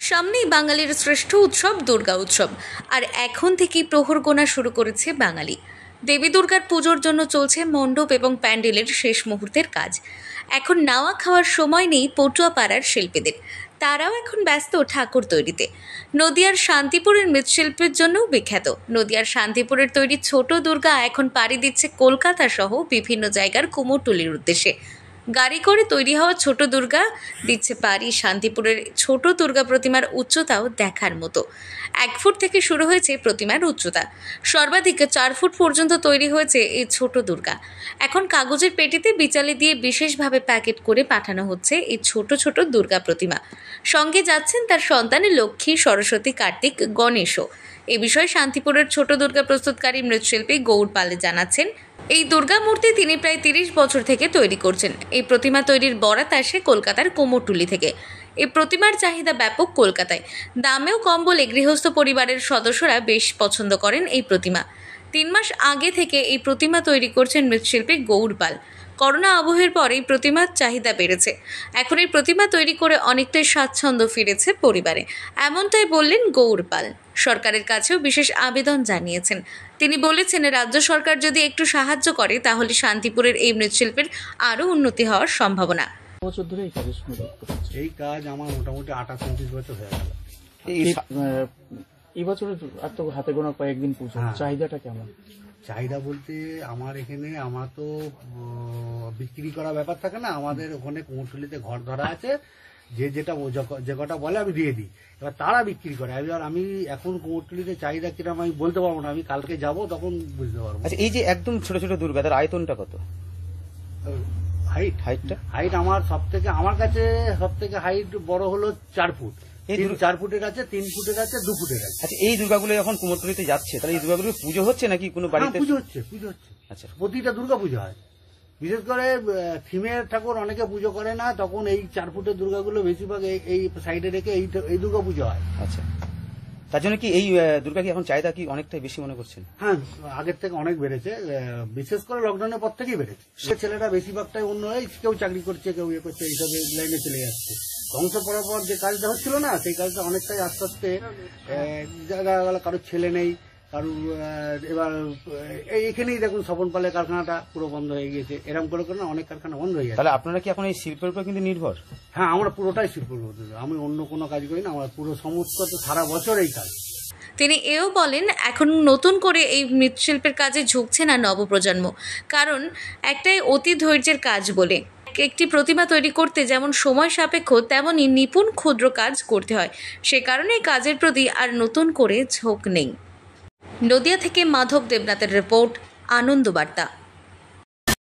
সামনেই বাঙালির শ্রেষ্ঠ উৎসব দুর্গা উৎসব, আর এখন থেকেই প্রহর গোনা শুরু করেছে বাঙালি। দেবী দুর্গার পুজোর জন্য চলছে মণ্ডপ এবং প্যান্ডেলের শেষ মুহূর্তের কাজ। এখন নাওয়া খাওয়ার সময় নেই পটুয়া পাড়ার শিল্পীদের, তারাও এখন ব্যস্ত ঠাকুর তৈরিতে। নদিয়ার শান্তিপুরের মৃৎশিল্পের জন্যও বিখ্যাত নদিয়ার শান্তিপুরের তৈরি ছোট দুর্গা এখন পাড়ি দিচ্ছে কলকাতা সহ বিভিন্ন জায়গার কুমোরটুলির উদ্দেশ্যে। গাড়ি করে তৈরি হওয়া ছোট দুর্গা দিচ্ছে পাড়ি শান্তিপুরের ছোট দুর্গা প্রতিমার উচ্চতাও দেখার মতো। 1 ফুট থেকে শুরু হয়েছে প্রতিমার উচ্চতা, সর্বাধিক 4 ফুট পর্যন্ত তৈরি হয়েছে এই ছোট দুর্গা। এখন কাগজের পেটিতে বিচালি দিয়ে বিশেষভাবে প্যাকেট করে পাঠানো হচ্ছে এই ছোট ছোট দুর্গা প্রতিমা। সঙ্গে যাচ্ছেন তার সন্তানের লক্ষ্মী, সরস্বতী, কার্তিক, গণেশও। এ বিষয়ে শান্তিপুরের ছোট দুর্গা প্রস্তুতকারী মৃৎশিল্পী গৌর পাল জানাচ্ছেন, এই দুর্গা মূর্তি তিনি প্রায় 30 বছর থেকে তৈরি করছেন। এই প্রতিমা তৈরির বরাত আসে কলকাতার কুমোরটুলি থেকে। এই প্রতিমার চাহিদা ব্যাপক কলকাতায়, দামেও কম বলে গৃহস্থ পরিবারের সদস্যরা বেশ পছন্দ করেন এই প্রতিমা। 3 মাস আগে থেকে এই প্রতিমা তৈরি করছেন মৃৎশিল্পী গৌর পাল। করোনা আবহের পর এই প্রতিমার চাহিদা বেড়েছে। এখন এই প্রতিমা তৈরি করে অনেকটাই স্বাচ্ছন্দ্য ফিরেছে পরিবারে, এমনটাই বললেন গৌর পাল। সরকারের কাছেও বিশেষ আবেদন জানিয়েছেন। তিনি বলেছেন, রাজ্য সরকার যদি একটু সাহায্য করে তাহলে শান্তিপুরের এই মৃৎশিল্পের আরও উন্নতি হওয়ার সম্ভাবনা। বছর ধরে এই কাজের সঙ্গে যুক্ত হচ্ছে। এই কাজ আমার মোটামুটি 28-29 বছর হয়ে গেল। এই বছর আর তো হাতে গোনা কয়েকদিন পুজো, চাহিদাটা কেমন? চাহিদা বলতে আমার এখানে আমার তো বিক্রি করা ব্যাপার থাকে না, আমাদের ওখানে কুমোরটুলিতে ঘর ধরা আছে, যে কটা বলে আমি দিয়ে দিই, এবার তারা বিক্রি করে। এবার আমি এখন কুমোরটুলিতে চাহিদা কিরকম আমি বলতে পারবো না, আমি কালকে যাব তখন বুঝতে পারবো। আচ্ছা, এই যে একদম ছোট ছোট দুর্গা, তার আয়তনটা কত? হাইট আমার আমার কাছে সব থেকে হাইট বড় হলো 4 ফুট। 4 ফুটের আছে, 3 ফুটের আছে, 2 ফুটের আছে। আচ্ছা, এই দুর্গাগুলো যখন কুমোরটুলিতে যাচ্ছে তাহলে এই দুর্গাগুলো পুজো হচ্ছে নাকি কোনো বাড়িতে? পুজো হচ্ছে। আচ্ছা, প্রতিটা দুর্গা পুজো হয়। বিশেষ করে থিমের ঠাকুর অনেকে পুজো করে না, তখন এই 4 ফুটের দুর্গাগুলো বেশিরভাগ এই সাইডে রেখে এই দুর্গা পুজো হয়। আচ্ছা, তার জন্য কি এই দুর্গা কি এখন চাহিদা কি অনেকটাই বেশি মনে করছেন? হ্যাঁ, আগের থেকে অনেক বেড়েছে, বিশেষ করে লকডাউনের পর থেকেই বেড়েছে। সে ছেলেরা বেশিরভাগটাই অন্য হয়ে কেউ চাকরি করছে, কেউ ইয়ে করছে, এইসব লাইনে চলে যাচ্ছে। ধ্বংস পরাপর যে কাজটা হচ্ছিল না, সেই কাজটা অনেকটাই আস্তে আস্তে জায়গা কারোর ছেলে নেই, কারো এবার এইখানেই দেখুন স্বপন পালের কারখানাটা পুরো বন্ধ হয়ে গিয়েছে। এরকম করে না অনেক কারখানা বন্ধ হয়ে গেছে। তাহলে আপনারা কি এখন এই শিল্পের উপর কিন্তু নির্ভর? হ্যাঁ, আমরা পুরোটাই শিল্পের উপর, আমি অন্য কোনো কাজ করি না, আমার পুরো সমস্ত সারা বছর এই কাজ। তিনি এও বলেন, এখন নতুন করে এই মৃৎশিল্পের কাজে ঝুঁকছে না নবপ্রজন্ম, কারণ একটাই অতি ধৈর্যের কাজ বলে। একটি প্রতিমা তৈরি করতে যেমন সময় সাপেক্ষ, তেমনই নিপুণ ক্ষুদ্র কাজ করতে হয়। সে কারণে এই কাজের প্রতি আর নতুন করে ঝোঁক নেই। নদিয়া থেকে মাধব দেবনাথের রিপোর্ট, আনন্দ বার্তা।